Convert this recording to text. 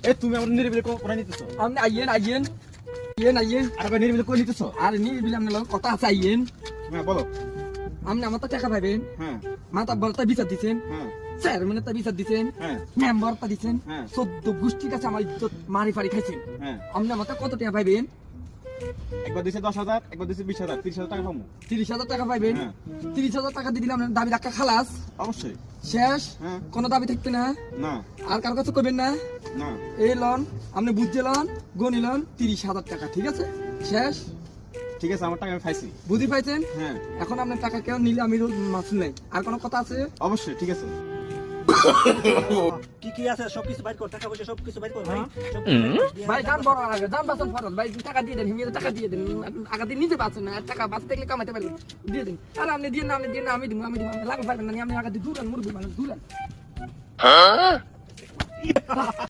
এ তুমি আমার নিরিবিলি করে নিতেছো। আপনি আইয়েন আর ভাই নিরিবিলি করে নিতেছো। আর নিরিবিলি আপনার লগে কথা আছে আইয়েন। হ্যাঁ বলো। আপনি আমার তো টাকা পাইবেন, হ্যাঁ মাতা বলতা বিচার দিচ্ছেন, হ্যাঁ চেয়ারম্যানের তা বিচার দিচ্ছেন, হ্যাঁ মেম্বারটা দিচ্ছেন, হ্যাঁ 14 গোষ্ঠীর কাছে আমার ইজ্জত মারি ফারি খাইছেন। হ্যাঁ। আপনি আমার কত টাকা পাইবেন? একবার দিছে 10,000, একবার দিছে 20,000, 30,000 টাকা পাবো। 30,000 টাকা পাইবেন। হ্যাঁ। 30,000 টাকা দিয়ে দিলাম, আপনার দাবি রাখা খালাস অবশ্যই। শেষ। হ্যাঁ। কোনো দাবি থাকবে না, না আর কার কাছে কইবেন না। না এই লন আপনি বুঝতে লন, গনি লন 30,000 টাকা, ঠিক আছে শেষ। ঠিক আছে, আমার টাকা আমি খাইছি। বুঝি পাইছেন? হ্যাঁ এখন আপনার টাকা কেউ নিলে আমি মাসুল নাই। আর কোনো কথা আছে? অবশ্যই, ঠিক আছে। কি কি আছে সবকিছু বাইর কর, টাকা পয়সা সবকিছু বাইর কর ভাই। ভাই দান বড় আগে দান বাঁচান ফরজ ভাই, টাকা দিয়ে দেন, হিমিয়ে টাকা দিয়ে দেন। আগে দিন নিজে বাঁচেন না, টাকা বাঁচতে গেলে কামাইতে পারবেন, দিয়ে দেন। আর আপনি দিয়ে না, আমি দিব লাগবে পারবেন না, আমি আগে দিয়ে দূরান মুরবি মানুষ দূরান।